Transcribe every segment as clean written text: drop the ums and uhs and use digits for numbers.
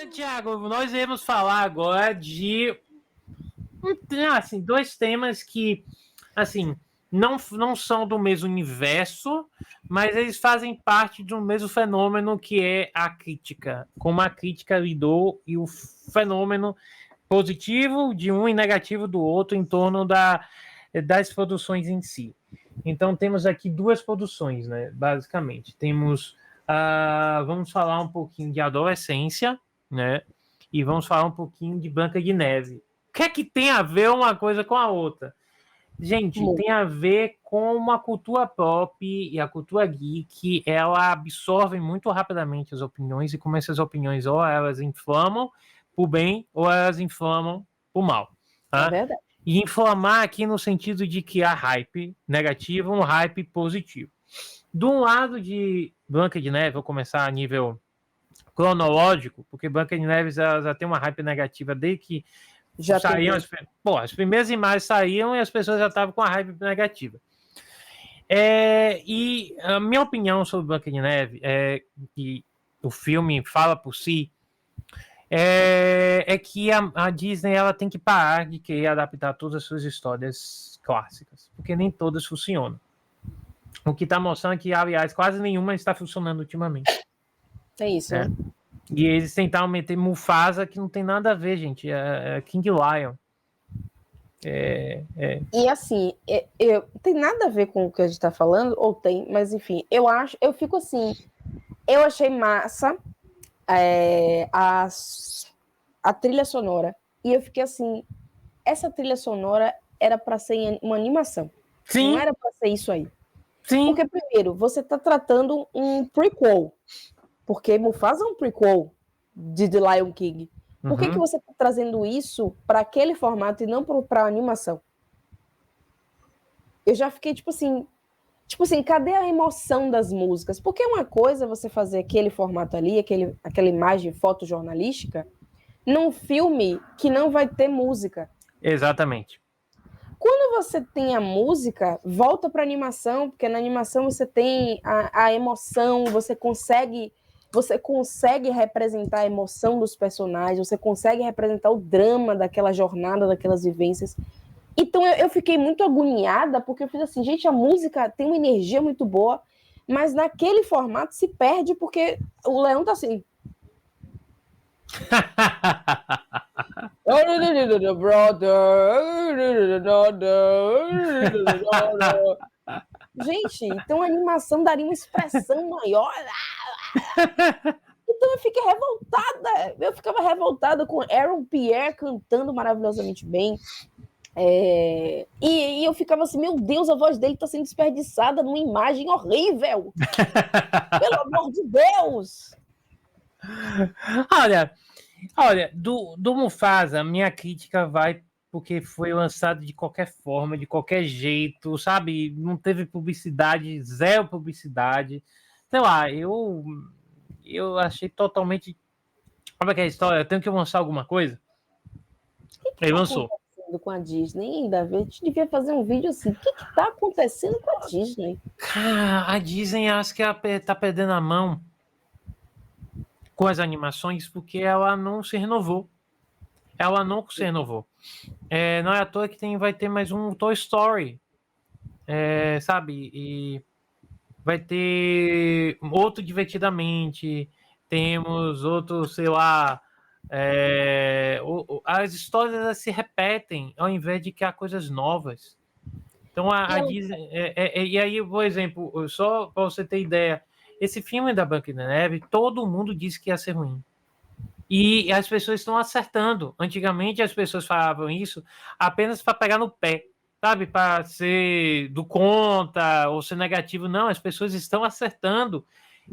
Tiago, nós iremos falar agora de assim, dois temas que assim não são do mesmo universo, mas eles fazem parte de um mesmo fenômeno que é a crítica. Como a crítica lidou e o fenômeno positivo de um e negativo do outro em torno das produções em si. Então temos aqui duas produções, né? Basicamente, temos vamos falar um pouquinho de adolescência, né? E vamos falar um pouquinho de Branca de Neve. O que é que tem a ver uma coisa com a outra? Gente, tem a ver com uma cultura pop e a cultura geek, ela absorve muito rapidamente as opiniões e como essas opiniões ou elas inflamam por bem ou elas inflamam por mal. Tá? É verdade. E inflamar aqui no sentido de criar hype negativo, um hype positivo. Do lado de Branca de Neve, vou começar a nível cronológico, porque Branca de Neve já tem uma hype negativa desde que Já saíam tem. as primeiras imagens saíam e as pessoas já estavam com a hype negativa. E a minha opinião sobre Branca de Neve é que o filme fala por si, é que a Disney ela tem que parar de querer adaptar todas as suas histórias clássicas, porque nem todas funcionam. O que está mostrando é que, aliás, quase nenhuma está funcionando ultimamente. É isso, né? E eles tentaram meter Mufasa, que não tem nada a ver, gente. É King Lion. E assim, tem nada a ver com o que a gente tá falando, ou tem, mas enfim, eu fico assim, eu achei massa a trilha sonora, e eu fiquei assim, essa trilha sonora era para ser uma animação. Sim. Não era para ser isso aí. Sim. Porque, primeiro, você tá tratando um prequel, porque Mufasa é um prequel de The Lion King. Por que você está trazendo isso para aquele formato e não para a animação? Eu já fiquei tipo assim, cadê a emoção das músicas? Porque uma coisa é você fazer aquele formato ali, aquela imagem fotojornalística, num filme que não vai ter música. Exatamente. Quando você tem a música, volta para a animação, porque na animação você tem a emoção, você consegue representar a emoção dos personagens, você consegue representar o drama daquela jornada, daquelas vivências. Então eu fiquei muito agoniada, porque eu fiz assim, gente, a música tem uma energia muito boa, mas naquele formato se perde, porque o Leão tá assim. Gente, então a animação daria uma expressão maior. Então eu fiquei revoltada. Eu ficava revoltada com Aaron Pierre cantando maravilhosamente bem. E eu ficava assim, meu Deus, a voz dele está sendo desperdiçada numa imagem horrível. Pelo amor de Deus! Olha, do Mufasa, minha crítica vai porque foi lançado de qualquer forma, de qualquer jeito, sabe? Não teve publicidade, zero publicidade. Sei lá, eu achei totalmente... Como é que é a história? Eu tenho que lançar alguma coisa? Ele lançou. Com a Disney, ainda a gente devia fazer um vídeo assim, o que está acontecendo com a Disney? Cara, a Disney acho que tá perdendo a mão com as animações porque ela não se renovou. Não é à toa que vai ter mais um Toy Story, sabe? E vai ter outro Divertidamente, temos outro, sei lá, as histórias se repetem ao invés de criar coisas novas. Então a Disney, e aí, por exemplo, só para você ter ideia, esse filme da Branca de Neve, todo mundo disse que ia ser ruim. E as pessoas estão acertando. Antigamente as pessoas falavam isso apenas para pegar no pé, sabe? Para ser do contra ou ser negativo. Não, as pessoas estão acertando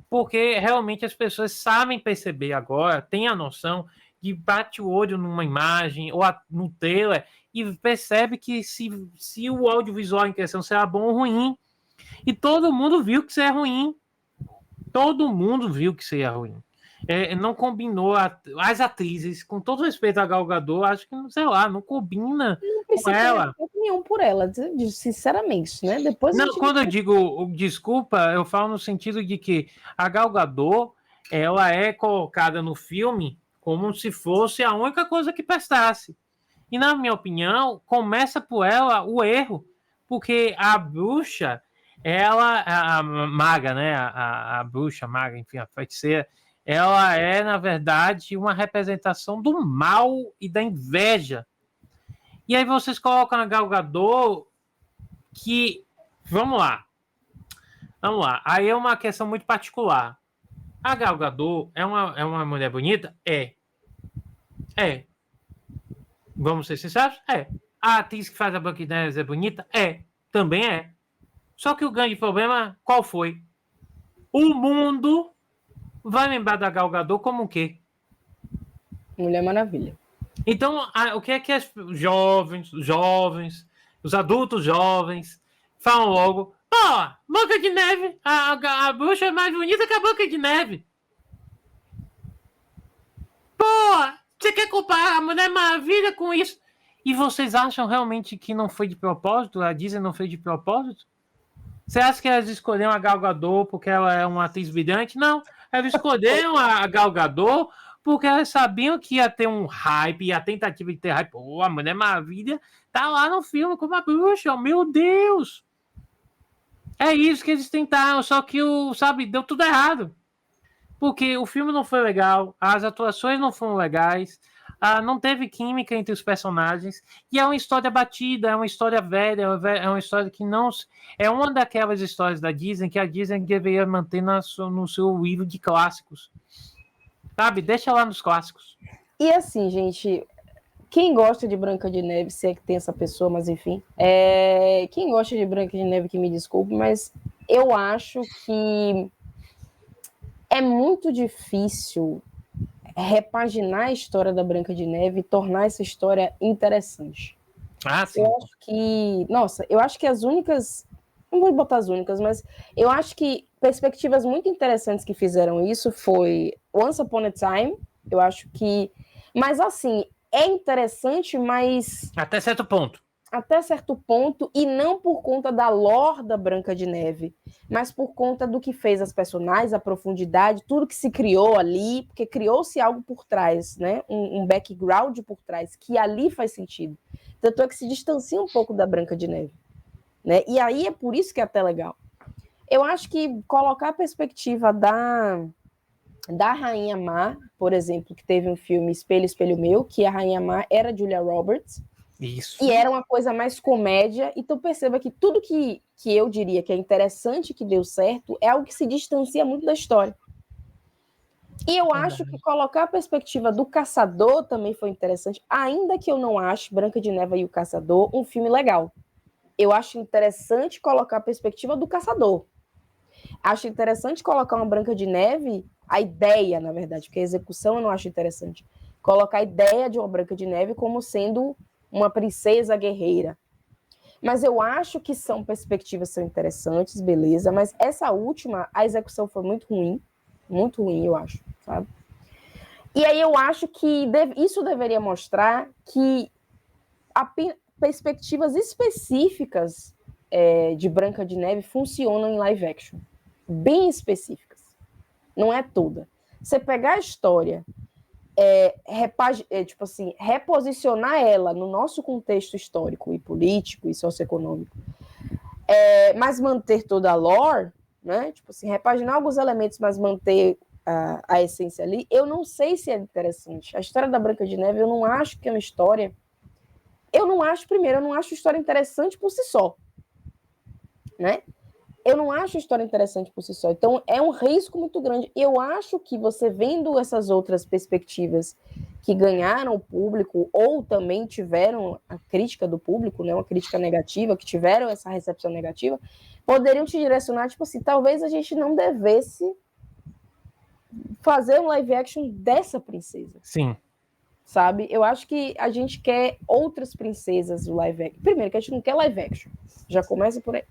porque realmente as pessoas sabem perceber agora, têm a noção de bate o olho numa imagem ou no trailer e percebe que se o audiovisual em questão será bom ou ruim. E todo mundo viu que isso é ruim. Todo mundo viu que isso é ruim. Não combinou as atrizes, com todo respeito a Gal Gadot, acho que, sei lá, não combina com ela. Não nenhum por ela, sinceramente, né? Depois não, quando eu digo desculpa, eu falo no sentido de que a Gal Gadot, ela é colocada no filme como se fosse a única coisa que prestasse. E, na minha opinião, começa por ela o erro, porque a bruxa, ela, a maga, né? A bruxa, a maga, enfim, a feiticeira, ela é, na verdade, uma representação do mal e da inveja. E aí vocês colocam a Gal Gadot que... Vamos lá. Aí é uma questão muito particular. A Gal Gadot é uma mulher bonita? É. Vamos ser sinceros? É. A atriz que faz a Branca de Neve é bonita? É. Também é. Só que o grande problema, qual foi? O mundo vai lembrar da Gal Gadot como o quê? Mulher Maravilha. Então, o que é que os jovens, os adultos jovens falam logo? Pô, Branca de Neve, a bruxa é mais bonita que a Branca de Neve. Pô, você quer comparar a Mulher Maravilha com isso? E vocês acham realmente que não foi de propósito? A Disney não fez de propósito? Você acha que elas escolheram a Gal Gadot porque ela é uma atriz brilhante? Não, elas escolheram a Gal Gadot porque elas sabiam que ia ter um hype, e a tentativa de ter hype. Pô, a Mulher Maravilha tá lá no filme como a bruxa, meu Deus! É isso que eles tentaram, só que deu tudo errado. Porque o filme não foi legal, as atuações não foram legais, não teve química entre os personagens, e é uma história batida, é uma história velha, é uma história que não... É uma daquelas histórias da Disney que a Disney deveria manter no seu livro de clássicos. Sabe? Deixa lá nos clássicos. E assim, gente, quem gosta de Branca de Neve, se é que tem essa pessoa, mas enfim, quem gosta de Branca de Neve que me desculpe, mas eu acho que é muito difícil repaginar a história da Branca de Neve e tornar essa história interessante. Sim. Eu acho que as únicas, não vou botar as únicas, mas eu acho que perspectivas muito interessantes que fizeram isso foi Once Upon a Time, eu acho que, mas assim, é interessante, mas... Até certo ponto. E não por conta da lore da Branca de Neve, mas por conta do que fez as personagens, a profundidade, tudo que se criou ali, porque criou-se algo por trás, né? Um background por trás, que ali faz sentido. Tanto é que se distancia um pouco da Branca de Neve, né? E aí é por isso que é até legal. Eu acho que colocar a perspectiva da Rainha Má, por exemplo, que teve um filme Espelho, Espelho Meu, que a Rainha Má era Julia Roberts, isso. E era uma coisa mais comédia, então perceba que tudo que eu diria que é interessante, que deu certo, é algo que se distancia muito da história. E eu acho que colocar a perspectiva do Caçador também foi interessante, ainda que eu não ache Branca de Neve e o Caçador um filme legal. Eu acho interessante colocar a perspectiva do Caçador. Acho interessante colocar uma Branca de Neve, a ideia, na verdade, porque a execução eu não acho interessante. Colocar a ideia de uma Branca de Neve como sendo uma princesa guerreira. Mas eu acho que são interessantes, beleza, mas essa última, a execução foi muito ruim, eu acho, sabe? E aí eu acho que isso deveria mostrar que perspectivas específicas de Branca de Neve funcionam em live action, bem específicas, não é toda. Você pegar a história... reposicionar ela no nosso contexto histórico e político e socioeconômico, mas manter toda a lore, né? Tipo assim, repaginar alguns elementos, mas manter a essência ali, eu não sei se é interessante. A história da Branca de Neve, eu não acho que é uma história... eu não acho a história interessante por si só, né? Eu não acho a história interessante por si só. Então, é um risco muito grande. Eu acho que você vendo essas outras perspectivas que ganharam o público ou também tiveram a crítica do público, né, uma crítica negativa, que tiveram essa recepção negativa, poderiam te direcionar, tipo assim, talvez a gente não devesse fazer um live action dessa princesa. Sim. Sabe? Eu acho que a gente quer outras princesas do live action. Primeiro, que a gente não quer live action. Já começa por aí.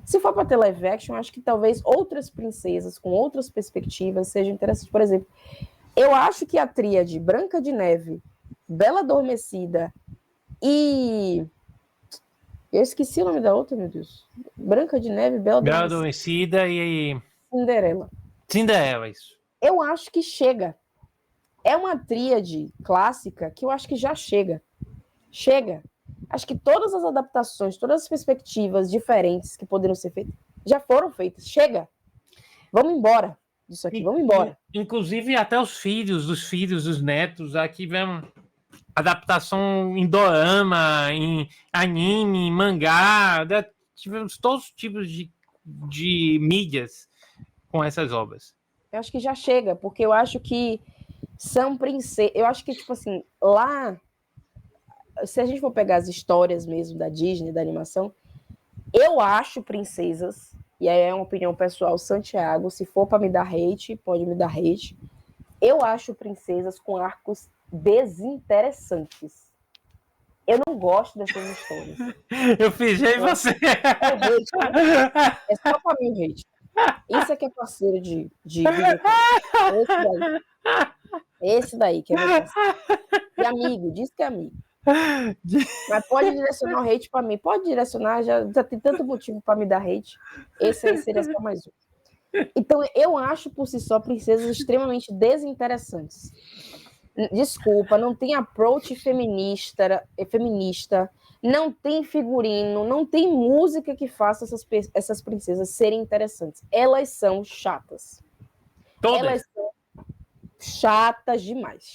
Se for para ter live action, acho que talvez outras princesas com outras perspectivas sejam interessantes. Por exemplo, eu acho que a tríade Branca de Neve, Bela Adormecida e... eu esqueci o nome da outra, meu Deus. Branca de Neve, Bela Adormecida e... Cinderela. Cinderela, isso. Eu acho que chega. é uma tríade clássica que eu acho que já chega. Chega. Acho que todas as adaptações, todas as perspectivas diferentes que poderiam ser feitas, já foram feitas. Chega. Vamos embora disso aqui, vamos embora. Inclusive, até os filhos, dos netos, aqui vem adaptação em dorama, em anime, em mangá, tivemos todos os tipos de mídias com essas obras. Eu acho que já chega, porque eu acho que são princesas. Eu acho que, tipo assim, lá, se a gente for pegar as histórias mesmo da Disney, da animação, eu acho princesas, e aí é uma opinião pessoal, Santiago, se for para me dar hate, pode me dar hate. Eu acho princesas com arcos desinteressantes. Eu não gosto dessas histórias. Eu fingi você. É hate, né? É só para mim o hate. Isso é que é parceiro de esse daí que é meu parceiro. E amigo, diz que é amigo. Mas pode direcionar o hate para mim. Pode direcionar, já tem tanto motivo para me dar hate. Esse aí seria só mais um. Então, eu acho por si só princesas extremamente desinteressantes. Desculpa, não tem approach feminista, não tem figurino, não tem música que faça essas princesas serem interessantes. Elas são chatas. Todas. Elas são chatas demais.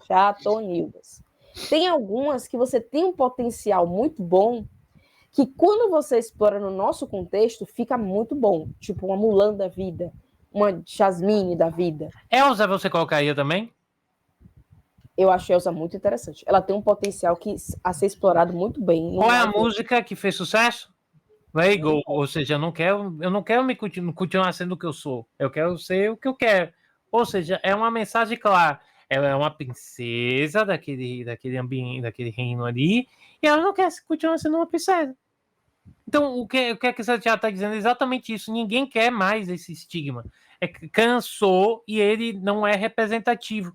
Chatonildas. Tem algumas que você tem um potencial muito bom, que quando você explora no nosso contexto, fica muito bom. Tipo uma Mulan da vida, uma Jasmine da vida. Elsa você colocaria também? Eu acho a Elsa muito interessante. Ela tem um potencial a ser explorado muito bem. Qual é a música que fez sucesso? Let It Go. Ou seja, eu não quero continuar sendo o que eu sou. Eu quero ser o que eu quero. Ou seja, é uma mensagem clara. Ela é uma princesa daquele ambiente, daquele reino ali, e ela não quer continuar sendo uma princesa. Então, o que você já está dizendo é exatamente isso. Ninguém quer mais esse estigma. Cansou e ele não é representativo.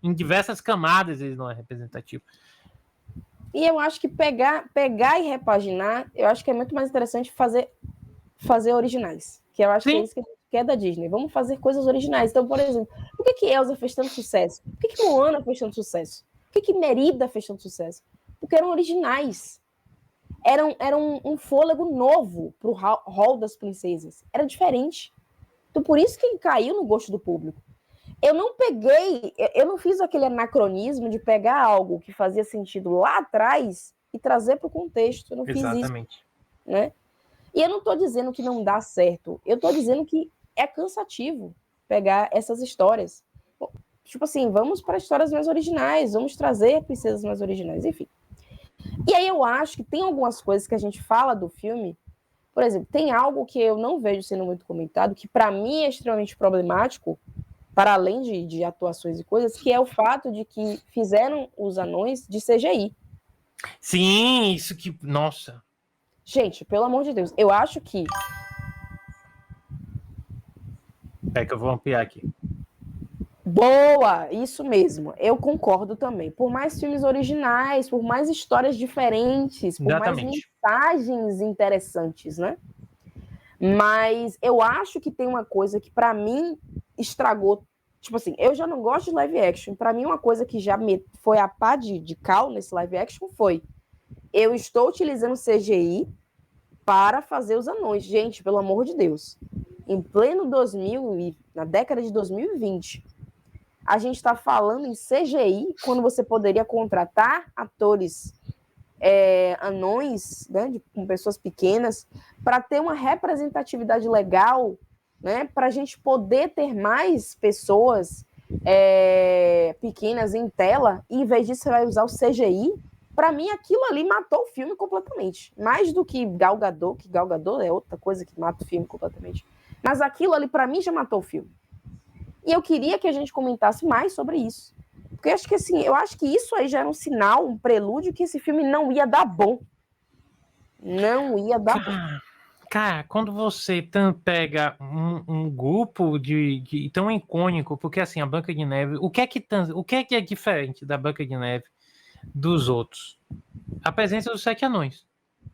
Em diversas camadas ele não é representativo. E eu acho que pegar e repaginar, eu acho que é muito mais interessante fazer originais. Que eu acho que é isso que a gente quer da Disney. Vamos fazer coisas originais. Então, por exemplo, por que Elsa fez tanto sucesso? Por que Moana fez tanto sucesso? Por que Merida fez tanto sucesso? Porque eram originais. Era um fôlego novo para o hall das princesas. Era diferente. Então, por isso que caiu no gosto do público. Eu não fiz aquele anacronismo de pegar algo que fazia sentido lá atrás e trazer para o contexto. Eu não fiz isso. Né? E eu não estou dizendo que não dá certo. Eu estou dizendo que é cansativo pegar essas histórias. Tipo assim, vamos para histórias mais originais, vamos trazer princesas mais originais, enfim. E aí eu acho que tem algumas coisas que a gente fala do filme. Por exemplo, tem algo que eu não vejo sendo muito comentado, que para mim é extremamente problemático, para além de atuações e coisas, que é o fato de que fizeram os anões de CGI. Sim, isso que... Nossa. Gente, pelo amor de Deus, eu acho que... É que eu vou ampliar aqui. Boa, isso mesmo. Eu concordo também. Por mais filmes originais, por mais histórias diferentes, por mais mensagens interessantes, né? Mas eu acho que tem uma coisa que, para mim, estragou. Tipo assim, eu já não gosto de live action. Para mim, uma coisa que já foi a pá de cal nesse live action foi: eu estou utilizando CGI para fazer os anões. Gente, pelo amor de Deus. Em pleno 2000, na década de 2020, a gente está falando em CGI quando você poderia contratar atores anões, né, com pessoas pequenas, para ter uma representatividade legal, né, para a gente poder ter mais pessoas pequenas em tela, e em vez disso você vai usar o CGI. Para mim, aquilo ali matou o filme completamente. Mais do que Gal Gadot, que Gal Gadot é outra coisa que mata o filme completamente. Mas aquilo ali, para mim, já matou o filme. E eu queria que a gente comentasse mais sobre isso. Porque eu acho que isso aí já era um sinal, um prelúdio que esse filme não ia dar bom. Não ia dar bom. Cara, quando você pega um grupo de tão icônico, porque assim, a Branca de Neve, o que é que é diferente da Branca de Neve dos outros? A presença dos 7 anões.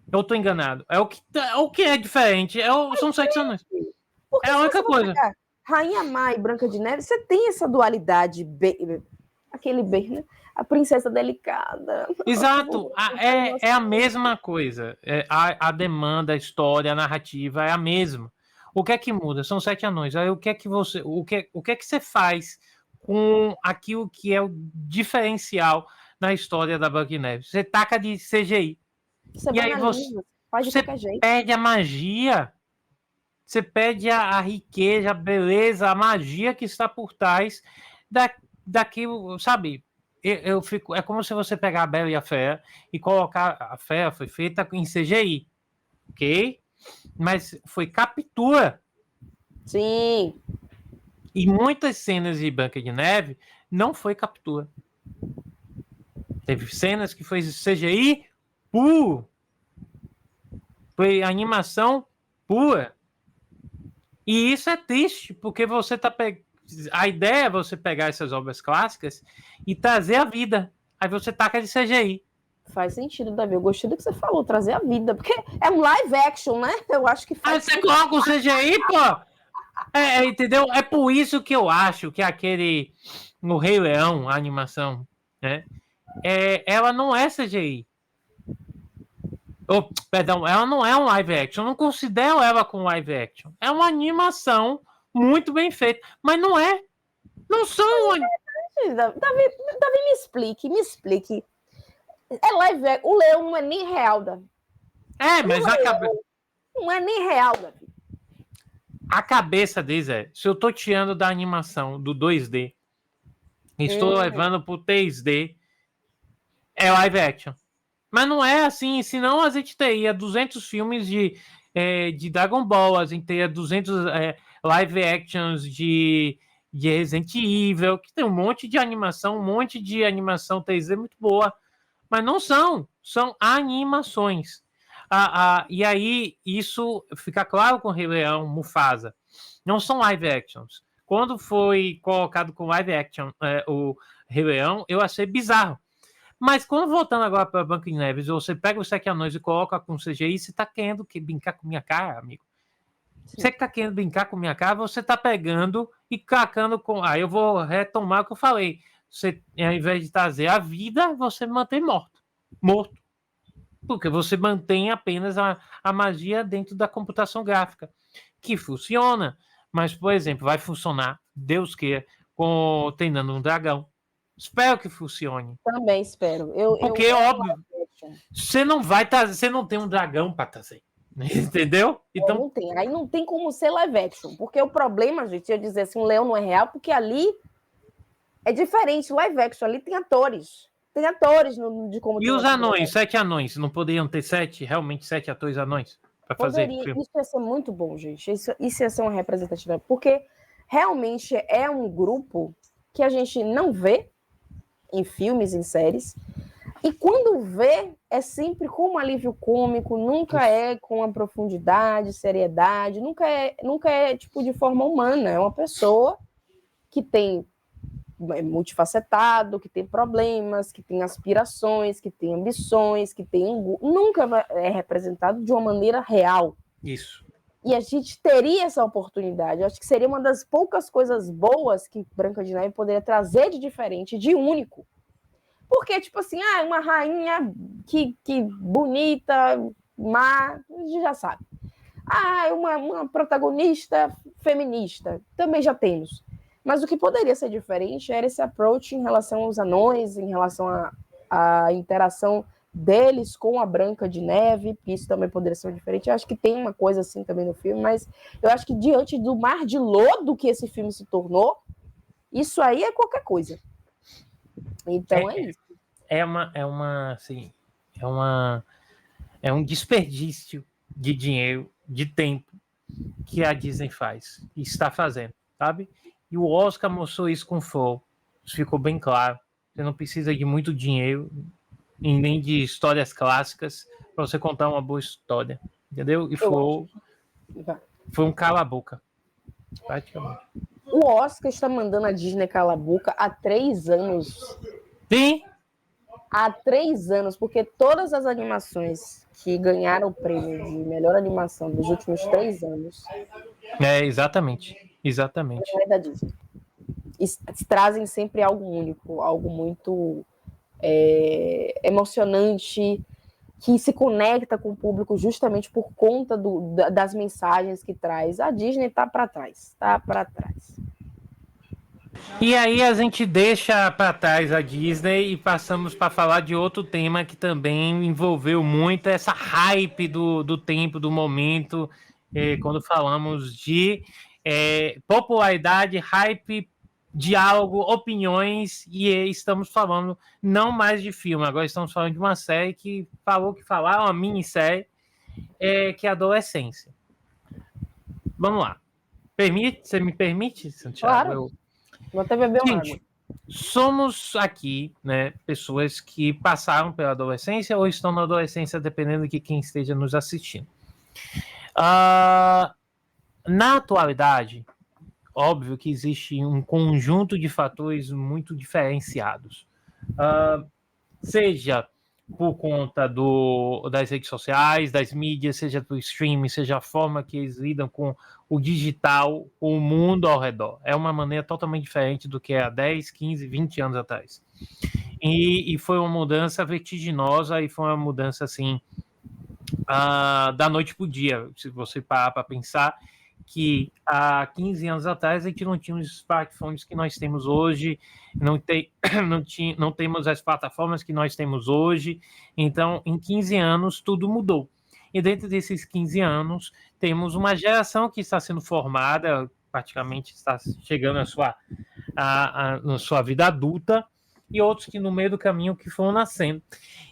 Eu tô enganado. É o que é diferente. São 7 anões. Porque é a única coisa. Rainha Má e Branca de Neve, você tem essa dualidade, aquele bem, né? A princesa delicada. Exato, é a mesma coisa. A demanda, a história, a narrativa é a mesma. O que é que muda? São 7 anões. Aí o que é que você faz com aquilo que é o diferencial na história da Branca de Neve? Você taca de CGI. Você E aí faz de você qualquer jeito. perde a magia. Você perde a riqueza, a beleza, a magia que está por trás daquilo, sabe? Eu fico, é como se você pegar a Bela e a Fera e colocar. A Fera foi feita em CGI, ok? Mas foi captura. Sim. E muitas cenas de Branca de Neve não foi captura. Teve cenas que foi CGI puro. Foi animação pura. E isso é triste, porque você tá a ideia é você pegar essas obras clássicas e trazer a vida. Aí você taca de CGI. Faz sentido, Davi. Eu gostei do que você falou, trazer a vida. Porque é um live action, né? Eu acho que faz. Aí você coloca o CGI, pô! Entendeu? É por isso que eu acho que aquele. No Rei Leão, a animação, né? Ela não é CGI. Perdão, ela não é um live action. Eu não considero ela como live action. É uma animação muito bem feita. Mas não é. Não são. Davi, me explique. É live action. O leão não é nem real, Davi. Mas não é nem real, Davi. A cabeça deles se eu tô tirando da animação, do 2D, estou levando pro 3D, é live action. Mas não é assim, senão a gente teria 200 filmes de Dragon Ball, a gente teria 200 live actions de Resident Evil, que tem um monte de animação 3D muito boa, mas não são animações. E aí, isso fica claro com o Rei Leão, Mufasa. Não são live actions. Quando foi colocado com live action o Rei Leão, eu achei bizarro. Mas quando voltando agora para Branca de Neve, você pega os 7 anões e coloca com CGI, você tá querendo brincar com minha cara, amigo? Sim. Você que tá querendo brincar com minha cara, você tá pegando e cacando com... Aí eu vou retomar o que eu falei. Você, ao invés de trazer a vida, você mantém morto. Porque você mantém apenas a magia dentro da computação gráfica, que funciona. Mas, por exemplo, vai funcionar, Deus queira, com treinando um dragão. Espero que funcione. Também espero. Porque, óbvio, você não vai trazer, você não tem um dragão para trazer. Entendeu? Então não tem. Aí não tem como ser live action. Porque o problema, gente, eu dizer assim, um leão não é real, porque ali é diferente. Live action ali tem atores. Tem atores de como. E os anões, 7 anões, não poderiam ter realmente 7 atores anões para fazer? Isso ia ser muito bom, gente. Isso ia ser uma representatividade. Porque realmente é um grupo que a gente não vê em filmes, em séries. E quando vê, é sempre com um alívio cômico, nunca é com a profundidade, seriedade, nunca é tipo de forma humana. É uma pessoa que tem multifacetado, que tem problemas, que tem aspirações, que tem ambições, que tem nunca é representado de uma maneira real. Isso. E a gente teria essa oportunidade. Eu acho que seria uma das poucas coisas boas que Branca de Neve poderia trazer de diferente, de único. Porque, tipo assim, uma rainha que bonita, má, a gente já sabe. Uma protagonista feminista, também já temos. Mas o que poderia ser diferente era esse approach em relação aos anões, em relação à interação deles com a Branca de Neve, que isso também poderia ser diferente. Eu acho que tem uma coisa assim também no filme, mas eu acho que diante do mar de lodo que esse filme se tornou, isso aí é qualquer coisa. Então é isso. É um desperdício de dinheiro, de tempo que a Disney faz e está fazendo, sabe? E o Oscar mostrou isso com Flow. Isso ficou bem claro. Você não precisa de muito dinheiro e nem de histórias clássicas para você contar uma boa história, entendeu? E Flow foi um cala-boca, praticamente. O Oscar está mandando a Disney calar a boca há 3 anos. Sim. Há 3 anos, porque todas as animações que ganharam o prêmio de melhor animação dos últimos 3 anos. Exatamente. Exatamente. Não é da Disney. Trazem sempre algo único, algo muito emocionante, que se conecta com o público justamente por conta das mensagens que traz. A Disney tá para trás, tá para trás. E aí a gente deixa para trás a Disney e passamos para falar de outro tema que também envolveu muito essa hype do tempo, do momento, quando falamos de popularidade, hype, diálogo, opiniões, e estamos falando não mais de filme, agora estamos falando de uma série que falou que falar, uma minissérie, que é a Adolescência. Vamos lá. Você me permite, Santiago? Claro. Vou até beber uma água. Somos aqui, né, pessoas que passaram pela adolescência ou estão na adolescência, dependendo de quem esteja nos assistindo. Na atualidade, óbvio que existe um conjunto de fatores muito diferenciados. Seja por conta das redes sociais, das mídias, seja do streaming, seja a forma que eles lidam com o digital, com o mundo ao redor. É uma maneira totalmente diferente do que há 10, 15, 20 anos atrás. E foi uma mudança vertiginosa e foi uma mudança, assim, da noite para o dia. Se você parar para pensar que há 15 anos atrás a gente não tinha os smartphones que nós temos hoje, não temos as plataformas que nós temos hoje. Então, em 15 anos, tudo mudou. E dentro desses 15 anos, temos uma geração que está sendo formada, praticamente está chegando à sua vida adulta, e outros que no meio do caminho que foram nascendo,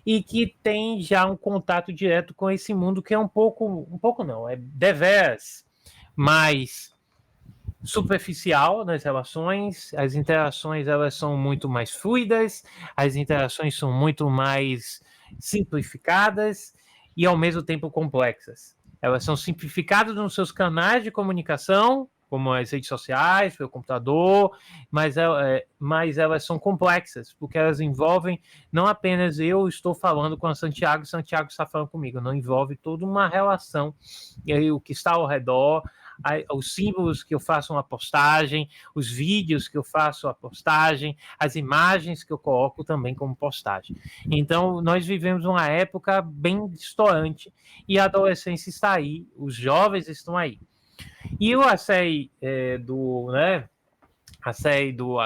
e que tem já um contato direto com esse mundo que é um pouco não, é deveras mais superficial nas relações. As interações elas são muito mais fluidas, as interações são muito mais simplificadas e ao mesmo tempo complexas. Elas são simplificadas nos seus canais de comunicação, como as redes sociais, pelo computador, mas elas são complexas, porque elas envolvem não apenas eu estou falando com a Santiago está falando comigo, não envolve toda uma relação, e aí, o que está ao redor, os símbolos que eu faço uma postagem, os vídeos que eu faço a postagem, as imagens que eu coloco também como postagem. Então, nós vivemos uma época bem distante e a adolescência está aí, os jovens estão aí. E a série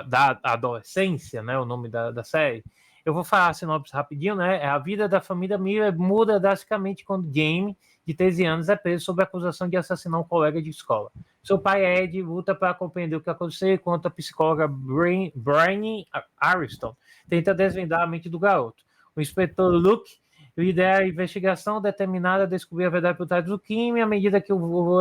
da adolescência, né, o nome da série, eu vou falar a sinopse rapidinho, né? A vida da família Miller muda drasticamente quando Jamie, de 13 anos, é preso sob a acusação de assassinar um colega de escola. Seu pai, Ed, luta para compreender o que aconteceu, enquanto a psicóloga Brian Ariston tenta desvendar a mente do garoto. O inspetor Luke lidera a investigação determinada a descobrir a verdade por trás do crime. À medida que eu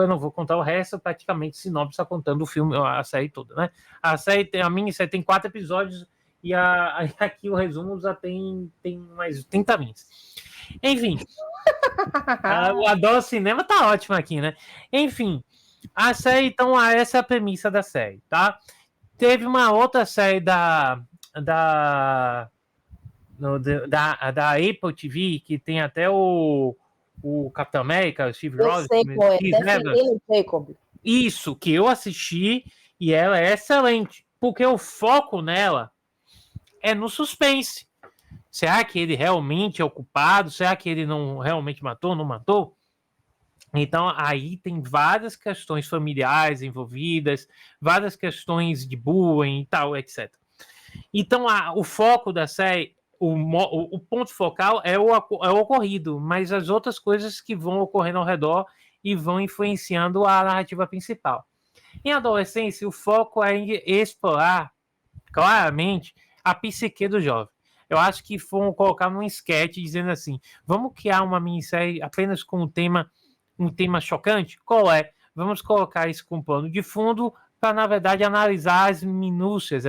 não vou contar o resto, praticamente sinopse está contando o filme, a série toda, né? A minissérie tem 4 episódios e aqui o resumo já tem mais 30 minutos. Enfim, o Adoro Cinema tá ótimo aqui, né? Enfim, a série, então, essa é a premissa da série, tá? Teve uma outra série da Apple TV, que tem até o Capitão América, o Steve Rogers. Isso, que eu assisti e ela é excelente, porque o foco nela é no suspense. Será que ele realmente é o culpado? Será que ele não realmente matou, não matou? Então, aí tem várias questões familiares envolvidas, várias questões de bullying e tal, etc. Então, o foco da série, o ponto focal é o ocorrido, mas as outras coisas que vão ocorrendo ao redor e vão influenciando a narrativa principal. Em adolescência, o foco é em explorar claramente a psique do jovem. Eu acho que foram colocar num sketch dizendo assim, vamos criar uma minissérie apenas com um tema chocante? Qual é? Vamos colocar isso com plano de fundo para, na verdade, analisar as minúcias,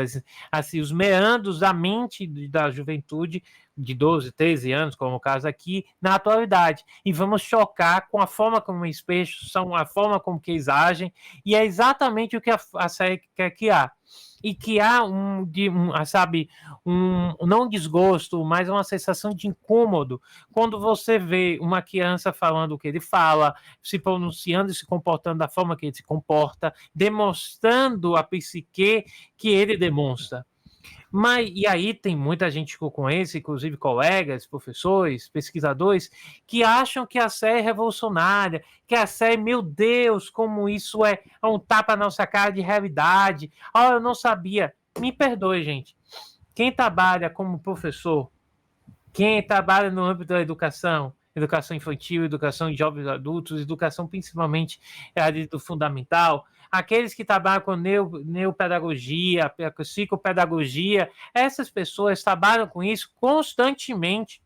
assim, os meandros da mente da juventude de 12, 13 anos, como o caso aqui, na atualidade. E vamos chocar com a forma como eles pensam, a forma como que eles agem, e é exatamente o que a série quer criar. e que há sabe, não desgosto, mas uma sensação de incômodo quando você vê uma criança falando o que ele fala, se pronunciando e se comportando da forma que ele se comporta, demonstrando a psique que ele demonstra. E aí tem muita gente que eu conheço, inclusive colegas, professores, pesquisadores, que acham que a série é revolucionária, que a série, meu Deus, como isso é um tapa na nossa cara de realidade. Eu não sabia. Me perdoe, gente. Quem trabalha como professor, quem trabalha no âmbito da educação infantil, educação de jovens adultos, educação principalmente do fundamental, aqueles que trabalham com neopedagogia, psicopedagogia, essas pessoas trabalham com isso constantemente.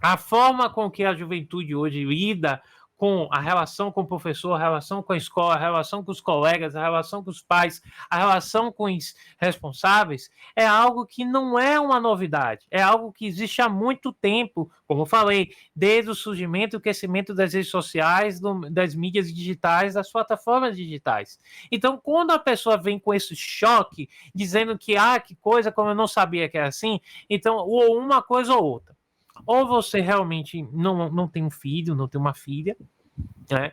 A forma com que a juventude hoje lida com a relação com o professor, a relação com a escola, a relação com os colegas, a relação com os pais, a relação com os responsáveis, é algo que não é uma novidade, é algo que existe há muito tempo, como eu falei, desde o surgimento e o crescimento das redes sociais, das mídias digitais, das plataformas digitais. Então, quando a pessoa vem com esse choque, dizendo que, que coisa, como eu não sabia que era assim, então, ou uma coisa ou outra. Ou você realmente não tem um filho, não tem uma filha, né?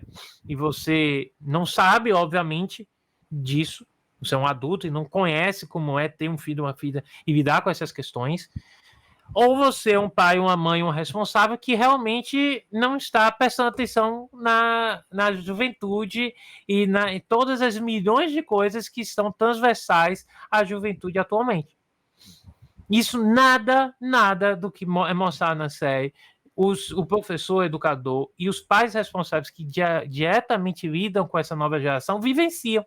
E você não sabe, obviamente, disso. Você é um adulto e não conhece como é ter um filho, uma filha e lidar com essas questões. Ou você é um pai, uma mãe, um responsável que realmente não está prestando atenção na juventude e em todas as milhões de coisas que estão transversais à juventude atualmente. Isso nada do que é mostrado na série. O professor, o educador e os pais responsáveis que diretamente lidam com essa nova geração vivenciam.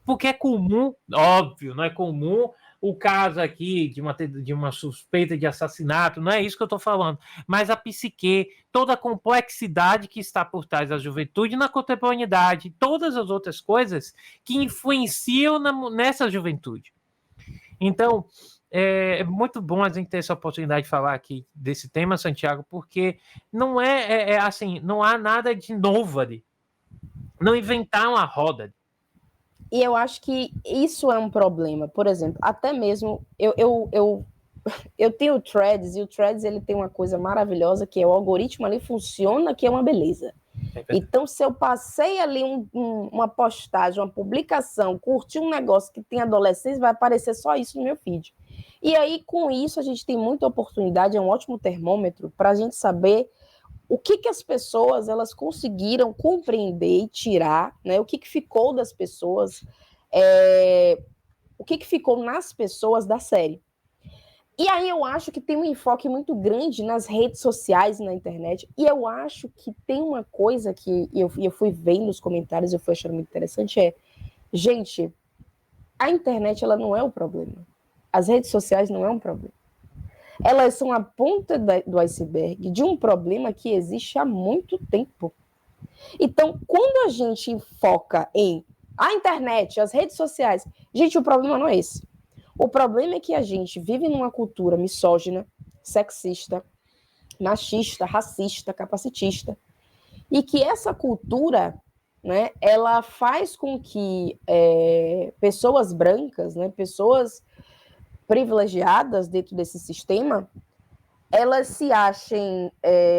Porque é comum, óbvio, não é comum o caso aqui de uma suspeita de assassinato, não é isso que eu estou falando, mas a psique, toda a complexidade que está por trás da juventude na contemporaneidade, todas as outras coisas que influenciam nessa juventude. Então, é muito bom a gente ter essa oportunidade de falar aqui desse tema, Santiago, porque não assim, não há nada de novo ali. Não inventar uma roda. E eu acho que isso é um problema. Por exemplo, até mesmo eu tenho o Threads, e o Threads ele tem uma coisa maravilhosa, que é o algoritmo ali funciona, que é uma beleza. Então, se eu passei ali uma postagem, uma publicação, curti um negócio que tem adolescência, vai aparecer só isso no meu feed. E aí, com isso, a gente tem muita oportunidade, é um ótimo termômetro para a gente saber o que as pessoas elas conseguiram compreender e tirar, né? O que ficou das pessoas, o que ficou nas pessoas da série. E aí eu acho que tem um enfoque muito grande nas redes sociais e na internet. E eu acho que tem uma coisa que eu fui vendo nos comentários, eu fui achando muito interessante, gente, a internet ela não é o problema. As redes sociais não é um problema. Elas são a ponta do iceberg de um problema que existe há muito tempo. Então, quando a gente foca em a internet, as redes sociais, gente, o problema não é esse. O problema é que a gente vive numa cultura misógina, sexista, machista, racista, capacitista, e que essa cultura, né, ela faz com que pessoas brancas, né, pessoas privilegiadas dentro desse sistema, elas se achem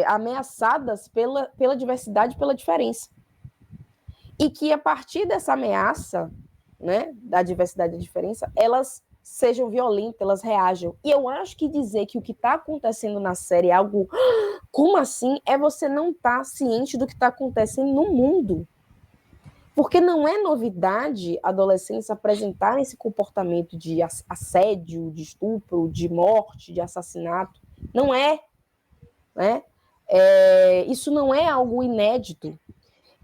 ameaçadas pela diversidade, pela diferença. E que a partir dessa ameaça, né, da diversidade e da diferença, elas sejam violentas, elas reajam. E eu acho que dizer que o que está acontecendo na série é algo, como assim? É você não estar ciente do que está acontecendo no mundo. Porque não é novidade adolescentes apresentarem esse comportamento de assédio, de estupro, de morte, de assassinato. Não é. Né? Isso não é algo inédito.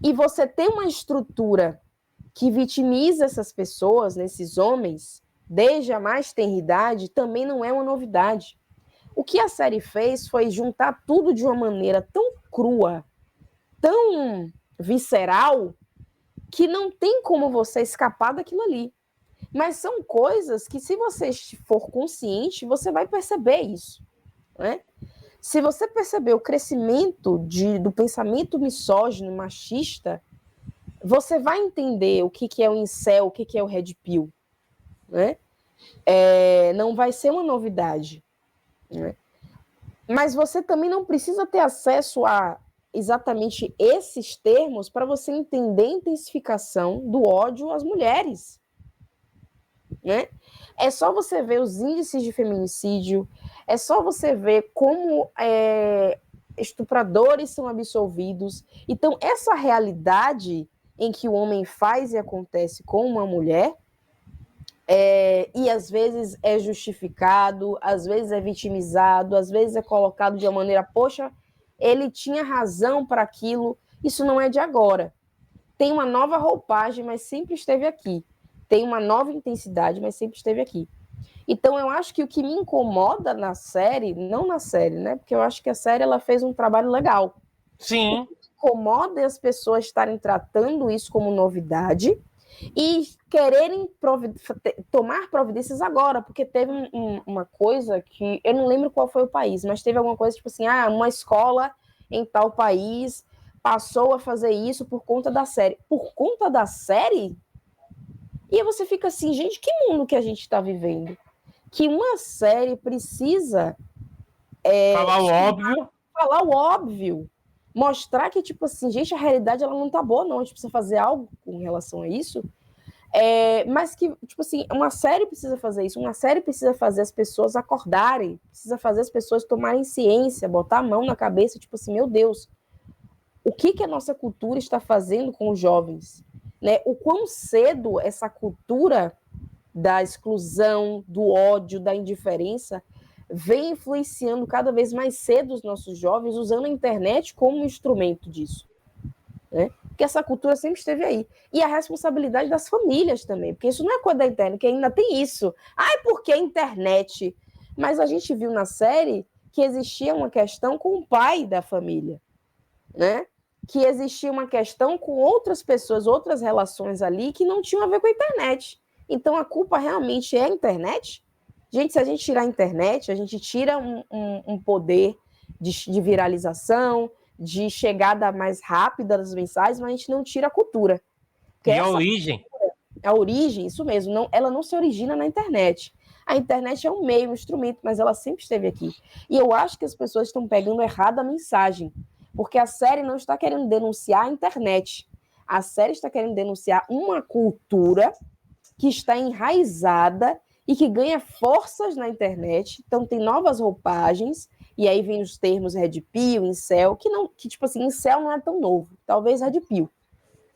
E você tem uma estrutura que vitimiza essas pessoas, esses homens, desde a mais tenra idade, também não é uma novidade. O que a série fez foi juntar tudo de uma maneira tão crua, tão visceral, que não tem como você escapar daquilo ali. Mas são coisas que, se você for consciente, você vai perceber isso. Né? Se você perceber o crescimento do pensamento misógino, machista, você vai entender o que é o incel, o que é o red pill. né? Não vai ser uma novidade, né? Mas você também não precisa ter acesso a exatamente esses termos para você entender a intensificação do ódio às mulheres, né? É só você ver os índices de feminicídio, é só você ver como estupradores são absolvidos. Então, essa realidade em que o homem faz e acontece com uma mulher, e às vezes é justificado, às vezes é vitimizado, às vezes é colocado de uma maneira, poxa, ele tinha razão para aquilo, isso não é de agora. Tem uma nova roupagem, mas sempre esteve aqui. Tem uma nova intensidade, mas sempre esteve aqui. Então, eu acho que o que me incomoda na série, não na série, né? Porque eu acho que a série ela fez um trabalho legal. Sim. O que incomoda é as pessoas estarem tratando isso como novidade e quererem tomar providências agora, porque teve uma coisa que eu não lembro qual foi o país, mas teve alguma coisa tipo assim, uma escola em tal país passou a fazer isso por conta da série. Por conta da série? E aí você fica assim, gente, que mundo que a gente está vivendo? Que uma série precisa falar o óbvio. Falar o óbvio. Mostrar que, tipo assim, gente, a realidade ela não tá boa, não. A gente precisa fazer algo com relação a isso. Mas que, tipo assim, uma série precisa fazer isso. Uma série precisa fazer as pessoas acordarem. Precisa fazer as pessoas tomarem ciência, botar a mão na cabeça, tipo assim, meu Deus, o que a nossa cultura está fazendo com os jovens? Né? O quão cedo essa cultura da exclusão, do ódio, da indiferença vem influenciando cada vez mais cedo os nossos jovens, usando a internet como instrumento disso. Né? Porque essa cultura sempre esteve aí. E a responsabilidade das famílias também, porque isso não é coisa da internet, que ainda tem isso. Porque a internet. Mas a gente viu na série que existia uma questão com o pai da família, né? Que existia uma questão com outras pessoas, outras relações ali que não tinham a ver com a internet. Então, a culpa realmente é a internet? Gente, se a gente tirar a internet, a gente tira um poder de viralização, de chegada mais rápida das mensagens, mas a gente não tira a cultura. E a origem. A origem, isso mesmo, ela não se origina na internet. A internet é um meio, um instrumento, mas ela sempre esteve aqui. E eu acho que as pessoas estão pegando errado a mensagem, porque a série não está querendo denunciar a internet. A série está querendo denunciar uma cultura que está enraizada e que ganha forças na internet. Então tem novas roupagens, e aí vem os termos Red Pill, Incel, que tipo assim, Incel não é tão novo, talvez Red Pill.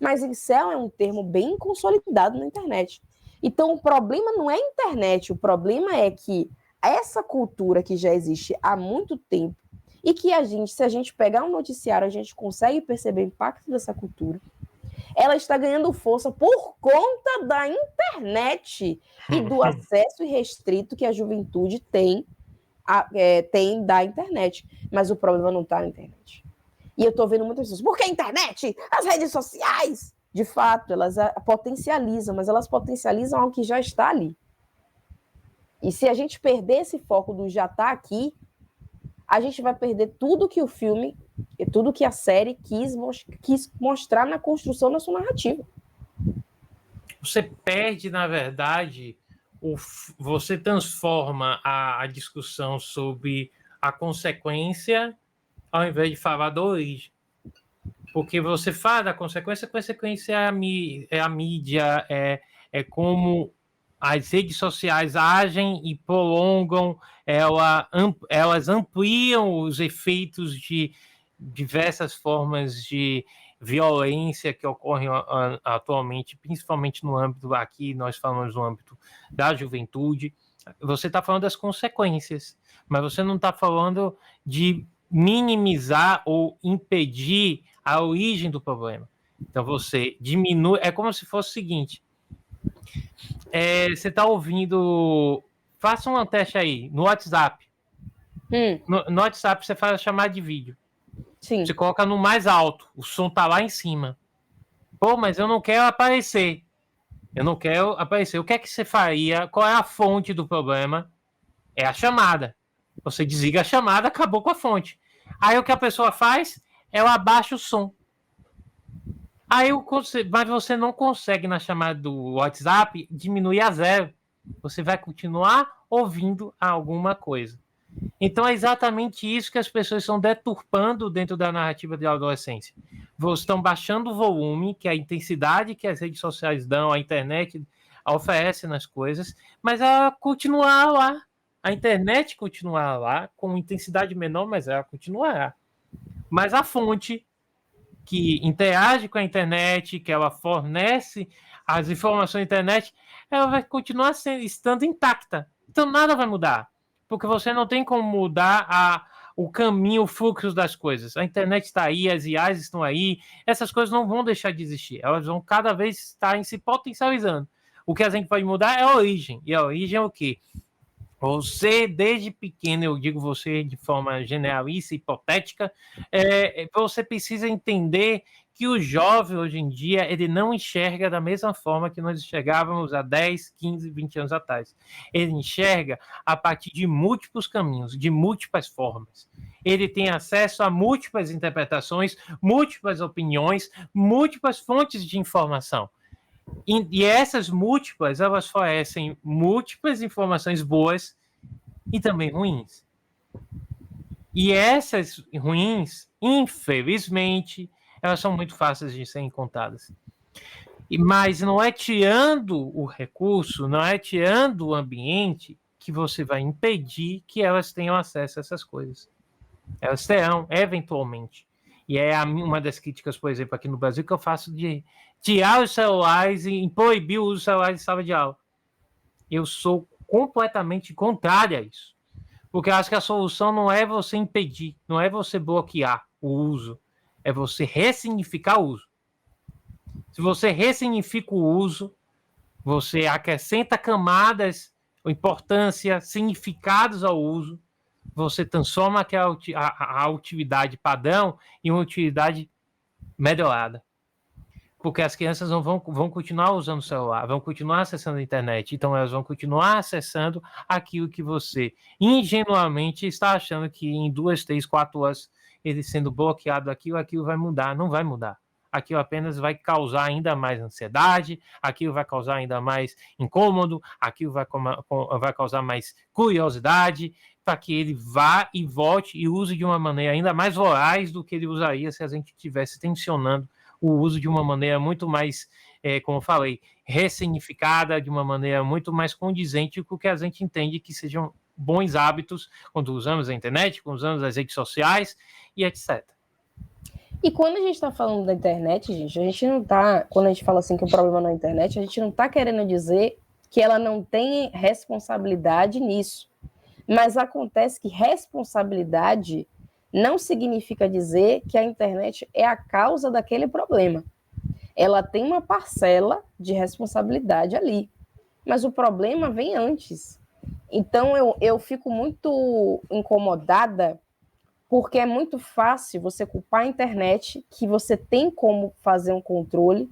Mas Incel é um termo bem consolidado na internet. Então o problema não é a internet, o problema é que essa cultura que já existe há muito tempo e que se a gente pegar um noticiário, a gente consegue perceber o impacto dessa cultura. Ela está ganhando força por conta da internet e do acesso irrestrito que a juventude tem da internet. Mas o problema não está na internet. E eu estou vendo muitas pessoas, por que a internet? As redes sociais? De fato, elas potencializam, mas elas potencializam algo que já está ali. E se a gente perder esse foco do já está aqui, a gente vai perder tudo que o filme, tudo que a série quis mostrar na construção da sua narrativa. Você perde, na verdade, você transforma a discussão sobre a consequência ao invés de falar da origem. Porque você fala da consequência, a consequência é a mídia, é como as redes sociais agem e prolongam, elas ampliam os efeitos de diversas formas de violência que ocorrem atualmente, principalmente no âmbito, aqui nós falamos no âmbito da juventude. Você está falando das consequências, mas você não está falando de minimizar ou impedir a origem do problema. Então você diminui, é como se fosse o seguinte, você está ouvindo, faça um teste aí, no WhatsApp. No WhatsApp você faz a chamada de vídeo. Sim. Você coloca no mais alto, o som tá lá em cima. Pô, mas eu não quero aparecer. Eu não quero aparecer. O que é que você faria? Qual é a fonte do problema? É a chamada. Você desliga a chamada, acabou com a fonte. Aí o que a pessoa faz? Ela abaixa o som. Aí mas você não consegue na chamada do WhatsApp diminuir a zero. Você vai continuar ouvindo alguma coisa. Então é exatamente isso que as pessoas estão deturpando dentro da narrativa de adolescência. Estão baixando o volume, que é a intensidade que as redes sociais dão, a internet oferece nas coisas, mas ela continuar lá. A internet continuar lá, com intensidade menor, mas ela continuará. Mas a fonte que interage com a internet, que ela fornece as informações da internet, ela vai continuar estando intacta. Então nada vai mudar. Porque você não tem como mudar o caminho, o fluxo das coisas. A internet está aí, as IAs estão aí, essas coisas não vão deixar de existir. Elas vão cada vez estar se potencializando. O que a gente pode mudar é a origem. E a origem é o quê? Você, desde pequeno, eu digo você de forma generalista, hipotética, você precisa entender que o jovem, hoje em dia, ele não enxerga da mesma forma que nós enxergávamos há 10, 15, 20 anos atrás. Ele enxerga a partir de múltiplos caminhos, de múltiplas formas. Ele tem acesso a múltiplas interpretações, múltiplas opiniões, múltiplas fontes de informação. E essas múltiplas, elas fornecem múltiplas informações boas e também ruins. E essas ruins, infelizmente, elas são muito fáceis de serem contadas. Mas não é tirando o recurso, não é tirando o ambiente que você vai impedir que elas tenham acesso a essas coisas. Elas terão, eventualmente. E é uma das críticas, por exemplo, aqui no Brasil, que eu faço de tirar os celulares e proibir o uso dos celulares em sala de aula. Eu sou completamente contrário a isso. Porque eu acho que a solução não é você impedir, não é você bloquear o uso, é você ressignificar o uso. Se você ressignifica o uso, você acrescenta camadas, importância, significados ao uso, você transforma a utilidade padrão em uma utilidade melhorada. Porque as crianças não vão continuar usando o celular, vão continuar acessando a internet, então elas vão continuar acessando aquilo que você ingenuamente está achando que em 2, 3, 4 horas ele sendo bloqueado aquilo vai mudar. Não vai mudar. Aquilo apenas vai causar ainda mais ansiedade, aquilo vai causar ainda mais incômodo, aquilo vai causar mais curiosidade, para que ele vá e volte e use de uma maneira ainda mais voraz do que ele usaria se a gente estivesse tensionando o uso de uma maneira muito mais, como eu falei, ressignificada, de uma maneira muito mais condizente com o que a gente entende que sejam bons hábitos quando usamos a internet, quando usamos as redes sociais e etc. E quando a gente está falando da internet, gente, a gente não está, quando a gente fala assim que o problema na internet, a gente não está querendo dizer que ela não tem responsabilidade nisso. Mas acontece que responsabilidade não significa dizer que a internet é a causa daquele problema. Ela tem uma parcela de responsabilidade ali, mas o problema vem antes. Então eu fico muito incomodada porque é muito fácil você culpar a internet, que você tem como fazer um controle,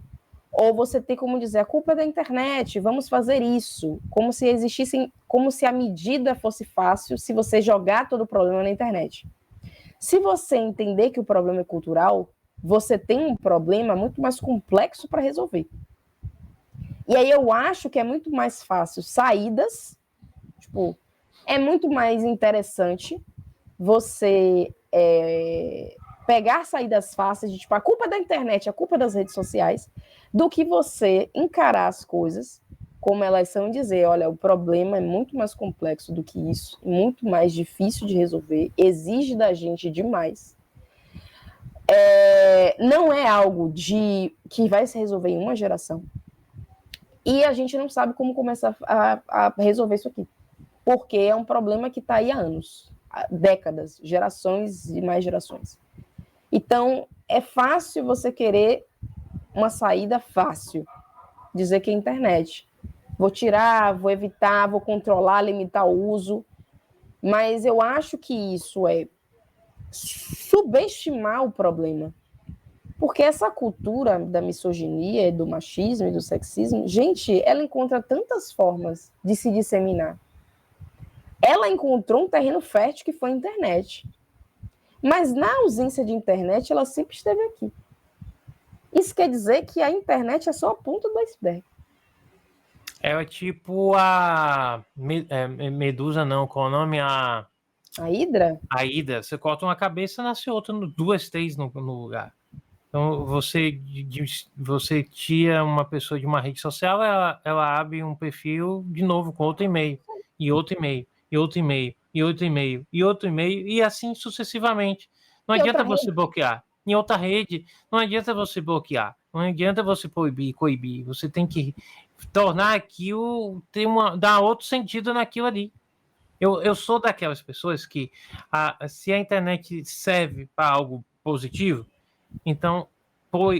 ou você tem como dizer, a culpa é da internet, vamos fazer isso, como se existissem, como se a medida fosse fácil se você jogar todo o problema na internet. Se você entender que o problema é cultural, você tem um problema muito mais complexo para resolver. E aí eu acho que é muito mais fácil saídas, tipo, é muito mais interessante você pegar saídas fáceis de tipo, a culpa é da internet, a culpa é das redes sociais, do que você encarar as coisas como elas são e dizer, olha, o problema é muito mais complexo do que isso, muito mais difícil de resolver, exige da gente demais. Não é algo que vai se resolver em uma geração. E a gente não sabe como começar a resolver isso aqui. Porque é um problema que está aí há anos, há décadas, gerações e mais gerações. Então, é fácil você querer uma saída fácil. Dizer que é internet. Vou tirar, vou evitar, vou controlar, limitar o uso. Mas eu acho que isso é subestimar o problema. Porque essa cultura da misoginia, do machismo e do sexismo, gente, ela encontra tantas formas de se disseminar. Ela encontrou um terreno fértil que foi a internet. Mas na ausência de internet, ela sempre esteve aqui. Isso quer dizer que a internet é só a ponta do iceberg. É tipo a Medusa, não, qual é o nome? A Hidra? A Hidra. Você corta uma cabeça, nasce outra, duas, três no lugar. Então, você tira uma pessoa de uma rede social, ela abre um perfil de novo com outro e-mail, e outro e-mail, e outro e-mail, e outro e-mail, e outro e-mail, e assim sucessivamente. Não E outra adianta você rede? bloquear. Em outra rede, não adianta você bloquear. Não adianta você coibir. Você tem que tornar aquilo, dar outro sentido naquilo ali. Eu sou daquelas pessoas que, se a internet serve para algo positivo, então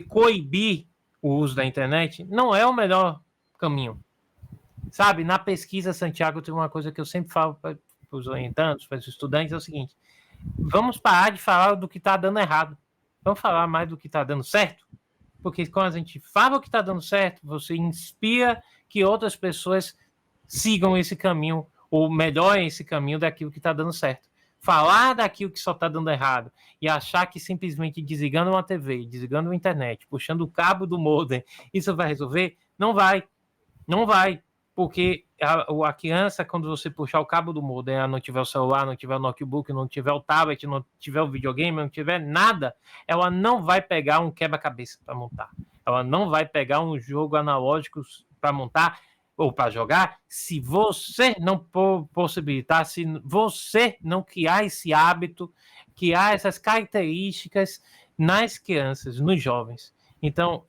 coibir o uso da internet não é o melhor caminho. Sabe, na pesquisa, Santiago, tem uma coisa que eu sempre falo para os orientandos, para os estudantes, é o seguinte: vamos parar de falar do que está dando errado. Vamos falar mais do que está dando certo. Porque quando a gente fala o que está dando certo, você inspira que outras pessoas sigam esse caminho, ou melhorem esse caminho daquilo que está dando certo. Falar daquilo que só está dando errado e achar que simplesmente desligando uma TV, desligando a internet, puxando o cabo do modem, isso vai resolver? Não vai. Não vai. Porque a criança, quando você puxar o cabo do modem, ela não tiver o celular, não tiver o notebook, não tiver o tablet, não tiver o videogame, não tiver nada, ela não vai pegar um quebra-cabeça para montar. Ela não vai pegar um jogo analógico para montar ou para jogar, se você não possibilitar, se você não criar esse hábito, criar essas características nas crianças, nos jovens. Então,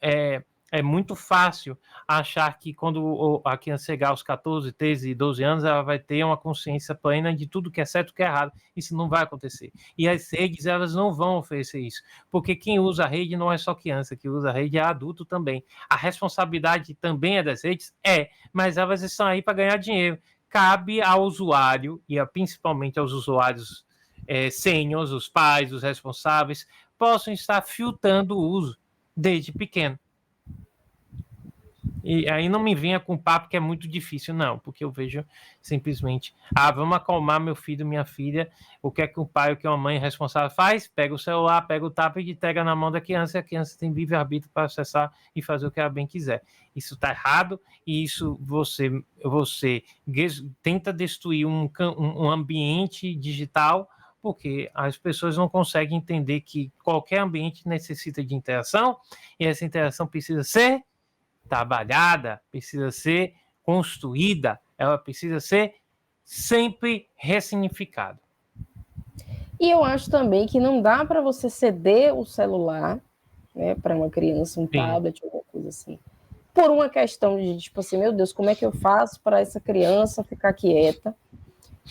é muito fácil achar que quando a criança chegar aos 14, 13, 12 anos, ela vai ter uma consciência plena de tudo que é certo e que é errado. Isso não vai acontecer. E as redes, elas não vão oferecer isso. Porque quem usa a rede não é só criança, quem usa a rede é adulto também. A responsabilidade também é das redes? Mas elas estão aí para ganhar dinheiro. Cabe ao usuário, e principalmente aos usuários sêniores, os pais, os responsáveis, possam estar filtrando o uso desde pequeno. E aí não me venha com papo que é muito difícil, não, porque eu vejo simplesmente, vamos acalmar meu filho, minha filha, o que é que um pai, o que uma mãe responsável faz? Pega o celular, pega o tablet e entrega na mão da criança, e a criança tem livre-arbítrio para acessar e fazer o que ela bem quiser. Isso está errado, e isso você tenta destruir um ambiente digital, porque as pessoas não conseguem entender que qualquer ambiente necessita de interação, e essa interação precisa ser trabalhada, precisa ser construída, ela precisa ser sempre ressignificada. E eu acho também que não dá para você ceder o celular, né, para uma criança, um tablet, alguma coisa assim, por uma questão de, tipo assim, meu Deus, como é que eu faço para essa criança ficar quieta?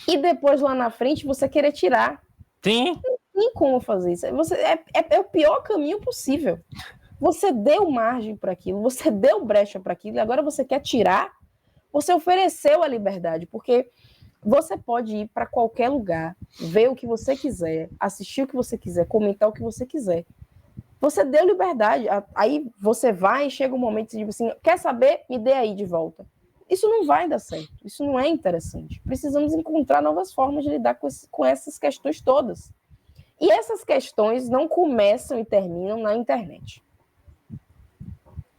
E depois, lá na frente, você querer tirar. Sim. Não tem como fazer isso. É o pior caminho possível. Você deu margem para aquilo, você deu brecha para aquilo, e agora você quer tirar? Você ofereceu a liberdade, porque você pode ir para qualquer lugar, ver o que você quiser, assistir o que você quiser, comentar o que você quiser. Você deu liberdade. Aí você vai e chega um momento de assim, quer saber? Me dê aí de volta. Isso não vai dar certo. Isso não é interessante. Precisamos encontrar novas formas de lidar com essas questões todas. E essas questões não começam e terminam na internet.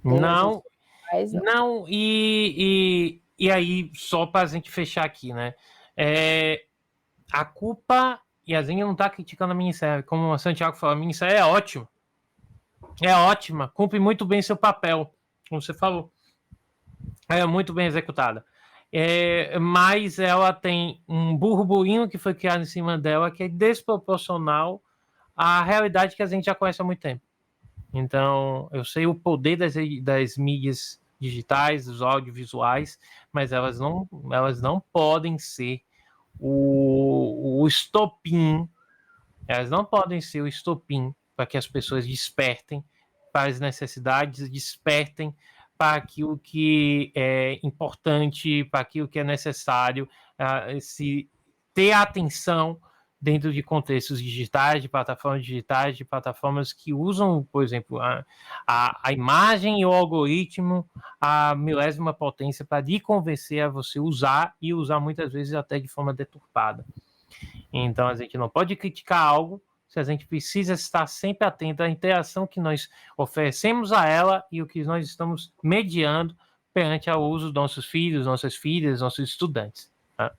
Não, e aí, só para a gente fechar aqui, né? A culpa, e a Zinha não está criticando a minissérie, como o Santiago falou, a minissérie é ótima. É ótima, cumpre muito bem seu papel, como você falou. É muito bem executada. Mas ela tem um burburinho que foi criado em cima dela que é desproporcional à realidade que a gente já conhece há muito tempo. Então, eu sei o poder das mídias digitais, dos audiovisuais, mas elas não podem ser o estopim. Elas não podem ser o estopim para que as pessoas despertem para as necessidades, despertem para aquilo que é importante, para aquilo que é necessário, se ter atenção dentro de contextos digitais, de plataformas que usam, por exemplo, a imagem e o algoritmo a milésima potência para lhe convencer a você usar e usar muitas vezes até de forma deturpada. Então, a gente não pode criticar algo se a gente precisa estar sempre atento à interação que nós oferecemos a ela e o que nós estamos mediando perante ao uso dos nossos filhos, nossas filhas, nossos estudantes. Tá?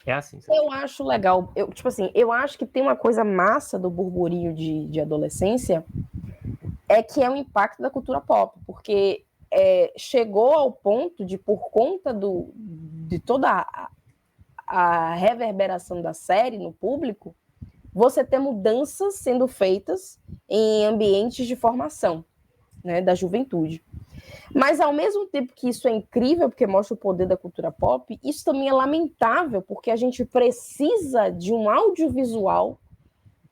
É assim. Eu acho legal. Tipo assim, eu acho que tem uma coisa massa do burburinho de adolescência, é que é o impacto da cultura pop, porque chegou ao ponto de, por conta de toda a reverberação da série no público, você ter mudanças sendo feitas em ambientes de formação, né, da juventude. Mas, ao mesmo tempo que isso é incrível, porque mostra o poder da cultura pop, isso também é lamentável, porque a gente precisa de um audiovisual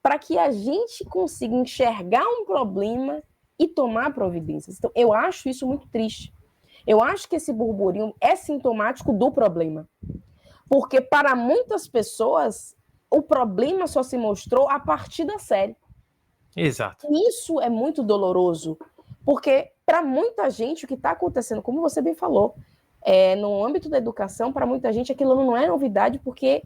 para que a gente consiga enxergar um problema e tomar providências. Então, eu acho isso muito triste. Eu acho que esse burburinho é sintomático do problema. Porque, para muitas pessoas, o problema só se mostrou a partir da série. Exato. E isso é muito doloroso, porque para muita gente o que está acontecendo, como você bem falou, no âmbito da educação, para muita gente aquilo não é novidade, porque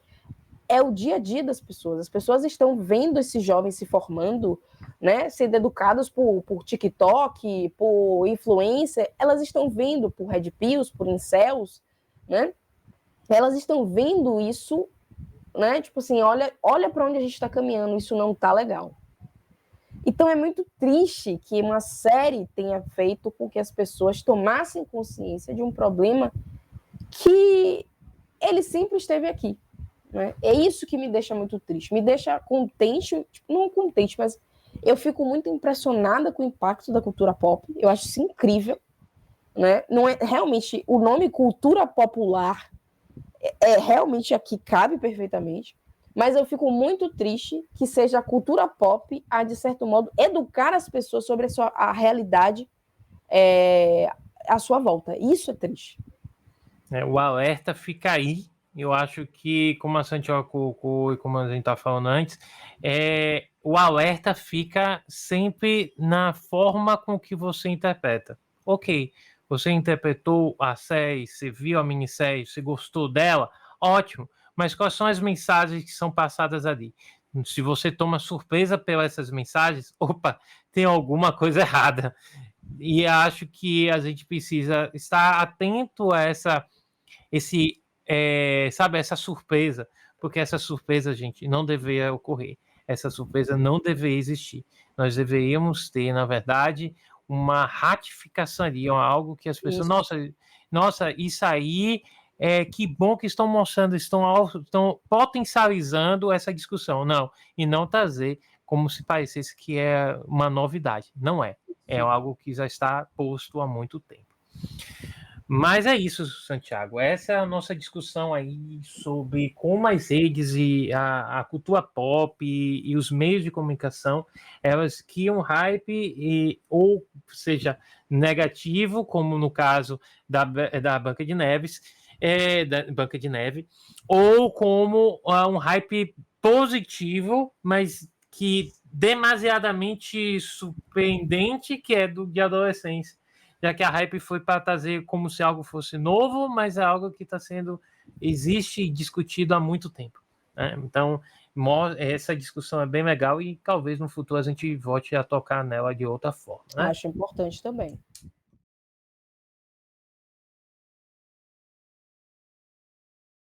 é o dia a dia das pessoas. As pessoas estão vendo esses jovens se formando, né, sendo educados por TikTok, por influencer, elas estão vendo por Red Pills, por incels, né? Elas estão vendo isso, né? Tipo assim, olha para onde a gente está caminhando, isso não está legal. Então é muito triste que uma série tenha feito com que as pessoas tomassem consciência de um problema que ele sempre esteve aqui. Né? É isso que me deixa muito triste. Me deixa contente, não contente, mas eu fico muito impressionada com o impacto da cultura pop. Eu acho isso incrível. Né? Não é realmente o nome cultura popular realmente aqui cabe perfeitamente. Mas eu fico muito triste que seja a cultura pop a, de certo modo, educar as pessoas sobre a realidade à sua volta. Isso é triste. O alerta fica aí. Eu acho que, como a Santiago colocou e como a gente está falando antes, o alerta fica sempre na forma com que você interpreta. Ok, você interpretou a série, você viu a minissérie, você gostou dela, ótimo. Mas quais são as mensagens que são passadas ali? Se você toma surpresa pelas essas mensagens, opa, tem alguma coisa errada. E acho que a gente precisa estar atento a essa surpresa, porque essa surpresa, gente, não deveria ocorrer. Essa surpresa não deveria existir. Nós deveríamos ter, na verdade, uma ratificação ali, algo que as pessoas... Nossa, isso aí... que bom que estão mostrando, estão potencializando essa discussão. Não, e não trazer como se parecesse que é uma novidade. Não é. É algo que já está posto há muito tempo. Mas é isso, Santiago. Essa é a nossa discussão aí sobre como as redes e a cultura pop e os meios de comunicação, elas criam hype, ou seja, negativo, como no caso da Branca de Neve, ou como um hype positivo, mas que demasiadamente surpreendente, que é de adolescência. Já que a hype foi para trazer como se algo fosse novo, mas é algo que existe e discutido há muito tempo. Né? Então, essa discussão é bem legal e talvez no futuro a gente volte a tocar nela de outra forma. Né? Acho importante também.